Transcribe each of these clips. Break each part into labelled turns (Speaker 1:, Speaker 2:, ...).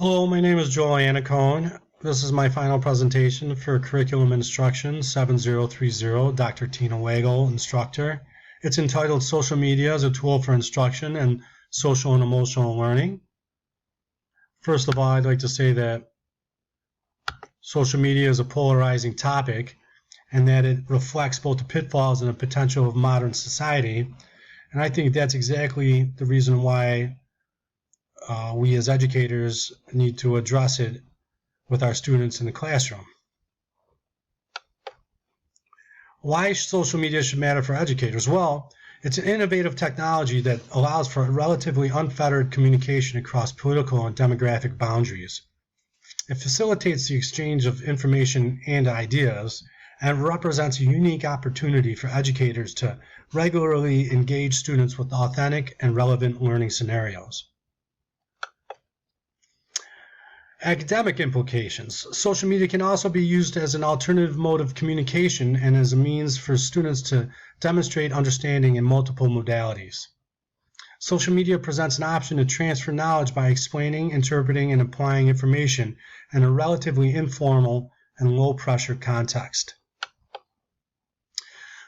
Speaker 1: Hello, my name is Joel Anacone. This is my final presentation for Curriculum Instruction 7030, Dr. Tina Wagle, instructor. It's entitled Social Media as a Tool for Instruction and Social and Emotional Learning. First of all, I'd like to say that social media is a polarizing topic and that it reflects both the pitfalls and the potential of modern society. And I think that's exactly the reason why we as educators need to address it with our students in the classroom. Why social media should matter for educators? Well, it's an innovative technology that allows for relatively unfettered communication across political and demographic boundaries. It facilitates the exchange of information and ideas and represents a unique opportunity for educators to regularly engage students with authentic and relevant learning scenarios. Academic implications. Social media can also be used as an alternative mode of communication and as a means for students to demonstrate understanding in multiple modalities. Social media presents an option to transfer knowledge by explaining, interpreting, and applying information in a relatively informal and low-pressure context.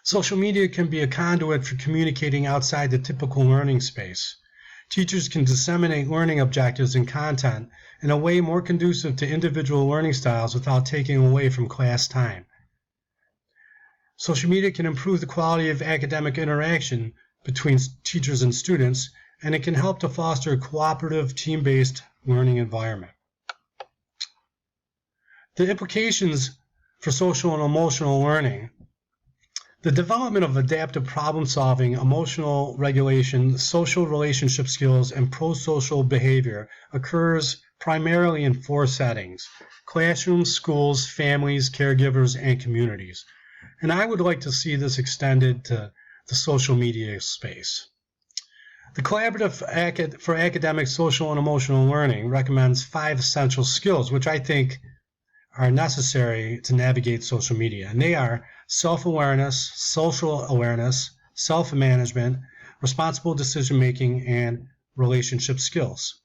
Speaker 1: Social media can be a conduit for communicating outside the typical learning space. Teachers can disseminate learning objectives and content in a way more conducive to individual learning styles without taking away from class time. Social media can improve the quality of academic interaction between teachers and students, and it can help to foster a cooperative, team-based learning environment. The implications for social and emotional learning. The development of adaptive problem-solving, emotional regulation, social relationship skills, and pro-social behavior occurs primarily in four settings: classrooms, schools, families, caregivers, and communities. And I would like to see this extended to the social media space. The Collaborative for Academic, Social, and Emotional Learning recommends 5 essential skills, which I think are necessary to navigate social media. And they are self-awareness, social awareness, self-management, responsible decision-making, and relationship skills.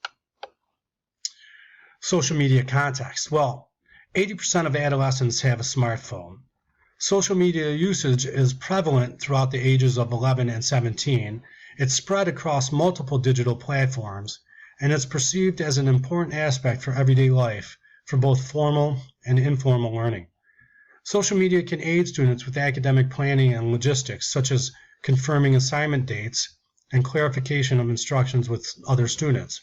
Speaker 1: Social media context. Well, 80% of adolescents have a smartphone. Social media usage is prevalent throughout the ages of 11 and 17. It's spread across multiple digital platforms, and it's perceived as an important aspect for everyday life for both formal and informal learning. Social media can aid students with academic planning and logistics, such as confirming assignment dates and clarification of instructions with other students.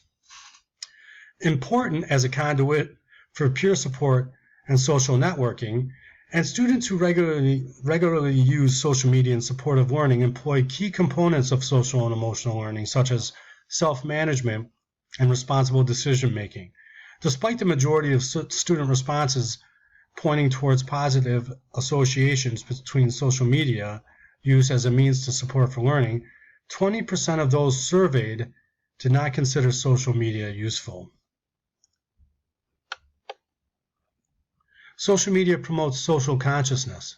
Speaker 1: Important as a conduit for peer support and social networking, and students who regularly use social media in support of learning employ key components of social and emotional learning, such as self-management and responsible decision-making. Despite the majority of student responses pointing towards positive associations between social media use as a means to support for learning, 20% of those surveyed did not consider social media useful. Social media promotes social consciousness.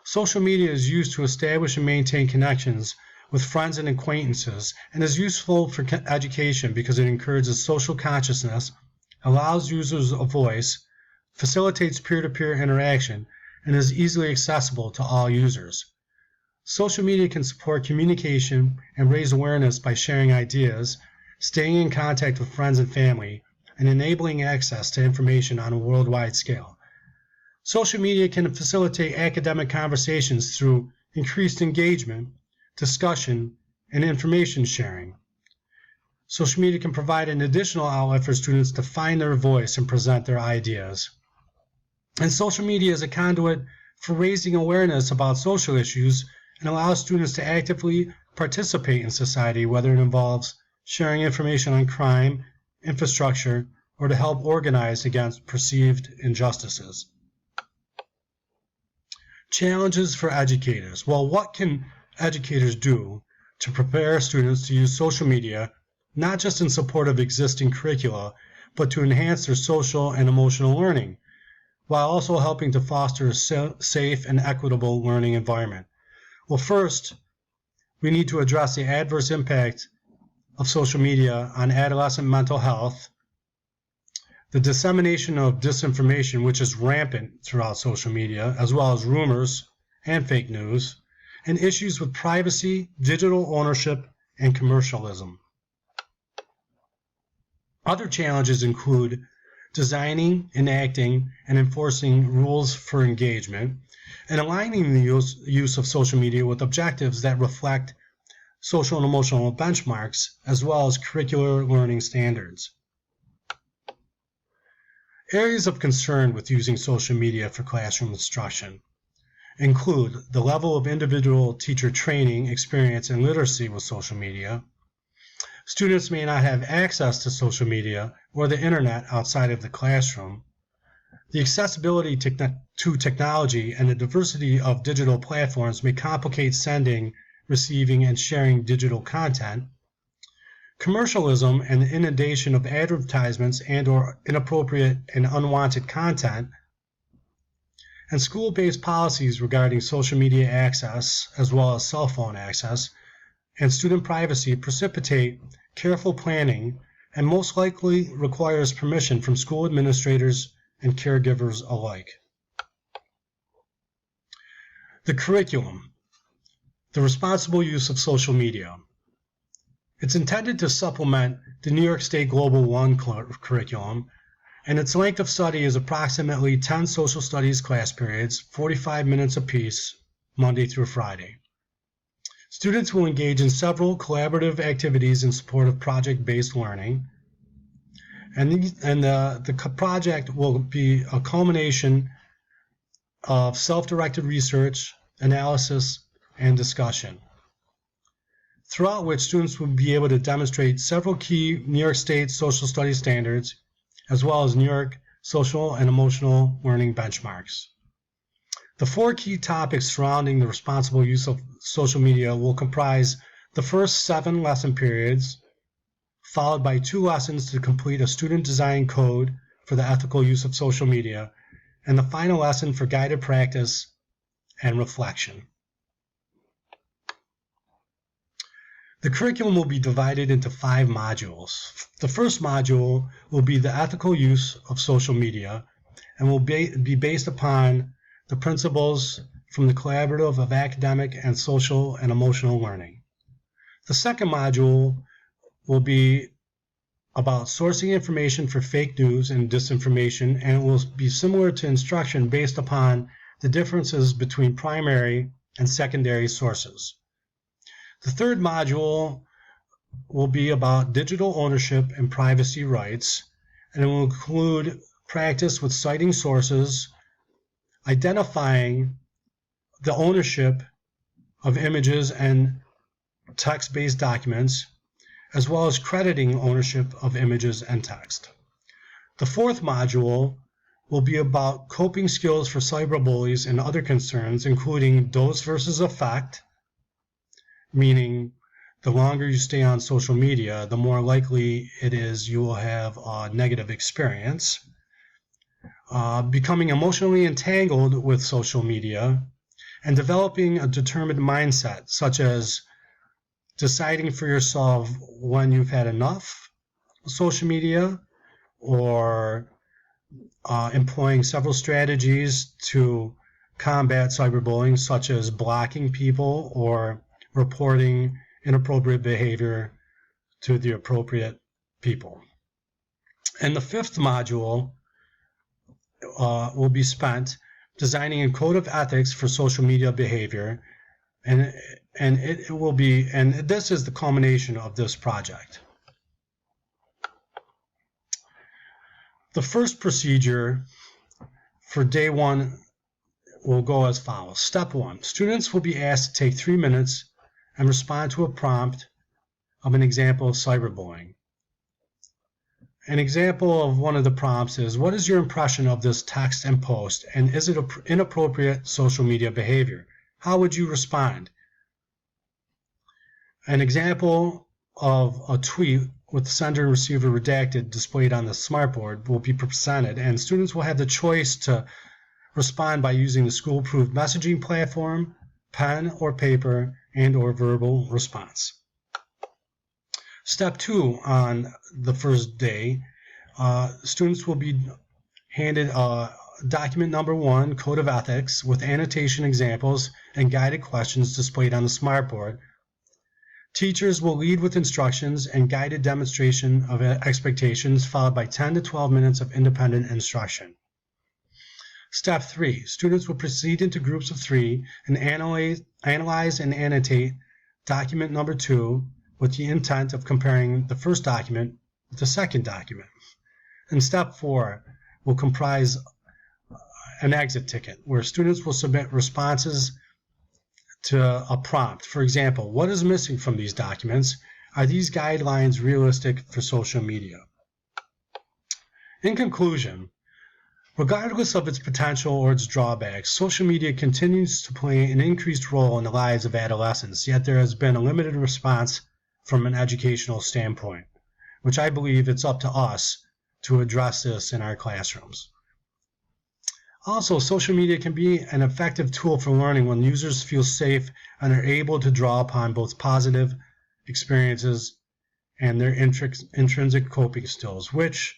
Speaker 1: Social media is used to establish and maintain connections with friends and acquaintances and is useful for education because it encourages social consciousness, allows users a voice, facilitates peer-to-peer interaction, and is easily accessible to all users. Social media can support communication and raise awareness by sharing ideas, staying in contact with friends and family, and enabling access to information on a worldwide scale. Social media can facilitate academic conversations through increased engagement, discussion, and information sharing. Social media can provide an additional outlet for students to find their voice and present their ideas. And social media is a conduit for raising awareness about social issues and allows students to actively participate in society, whether it involves sharing information on crime, infrastructure, or to help organize against perceived injustices. Challenges for educators. Well, what can educators do to prepare students to use social media, not just in support of existing curricula, but to enhance their social and emotional learning, while also helping to foster a safe and equitable learning environment? Well, first, we need to address the adverse impact of social media on adolescent mental health, the dissemination of disinformation, which is rampant throughout social media, as well as rumors and fake news, and issues with privacy, digital ownership, and commercialism. Other challenges include designing, enacting, and enforcing rules for engagement, and aligning the use of social media with objectives that reflect social and emotional benchmarks, as well as curricular learning standards. Areas of concern with using social media for classroom instruction include the level of individual teacher training, experience, and literacy with social media. Students may not have access to social media or the internet outside of the classroom. The accessibility to technology and the diversity of digital platforms may complicate sending, receiving, and sharing digital content. Commercialism and the inundation of advertisements and/or inappropriate and unwanted content, and school-based policies regarding social media access, as well as cell phone access, and student privacy precipitate careful planning and most likely requires permission from school administrators and caregivers alike. The curriculum, the responsible use of social media. It's intended to supplement the New York State Global 1 curriculum, and its length of study is approximately 10 social studies class periods, 45 minutes apiece, Monday through Friday. Students will engage in several collaborative activities in support of project-based learning, and the project will be a culmination of self-directed research, analysis, and discussion, throughout which students will be able to demonstrate several key New York State social studies standards, as well as New York social and emotional learning benchmarks. The 4 key topics surrounding the responsible use of social media will comprise the first 7 lesson periods, followed by 2 lessons to complete a student design code for the ethical use of social media, and the final lesson for guided practice and reflection. The curriculum will be divided into 5 modules. The first module will be the ethical use of social media and will be based upon the principles from the collaborative of academic and social and emotional learning. The second module will be about sourcing information for fake news and disinformation, and it will be similar to instruction based upon the differences between primary and secondary sources. The third module will be about digital ownership and privacy rights, and it will include practice with citing sources, identifying the ownership of images and text-based documents, as well as crediting ownership of images and text. The fourth module will be about coping skills for cyberbullies and other concerns, including dose versus effect, meaning the longer you stay on social media, the more likely it is you will have a negative experience. Becoming emotionally entangled with social media, and developing a determined mindset, such as deciding for yourself when you've had enough of social media, or employing several strategies to combat cyberbullying, such as blocking people or reporting inappropriate behavior to the appropriate people. And the fifth module will be spent designing a code of ethics for social media behavior, and this is the culmination of this project. The first procedure for day 1 will go as follows. Step 1, students will be asked to take 3 minutes and respond to a prompt of an example of cyberbullying. An example of one of the prompts is, what is your impression of this text and post, and is it inappropriate social media behavior? How would you respond? An example of a tweet with sender and receiver redacted displayed on the smartboard will be presented, and students will have the choice to respond by using the school-approved messaging platform, pen or paper, and/or verbal response. Step 2 on the first day Students will be handed document number 1, Code of Ethics, with annotation examples and guided questions displayed on the smartboard. Teachers will lead with instructions and guided demonstration of expectations, followed by 10 to 12 minutes of independent instruction. Step 3. Students will proceed into groups of 3 and analyze and annotate document number 2 with the intent of comparing the first document with the second document. And step 4 will comprise an exit ticket, where students will submit responses to a prompt. For example, what is missing from these documents? Are these guidelines realistic for social media? In conclusion, regardless of its potential or its drawbacks, social media continues to play an increased role in the lives of adolescents, yet there has been a limited response from an educational standpoint, which I believe it's up to us to address this in our classrooms. Also, social media can be an effective tool for learning when users feel safe and are able to draw upon both positive experiences and their intrinsic coping skills, which,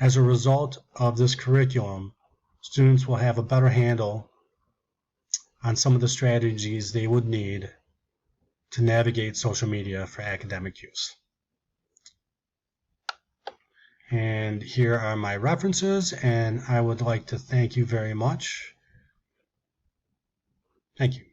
Speaker 1: as a result of this curriculum, students will have a better handle on some of the strategies they would need to navigate social media for academic use. And here are my references, and I would like to thank you very much. Thank you.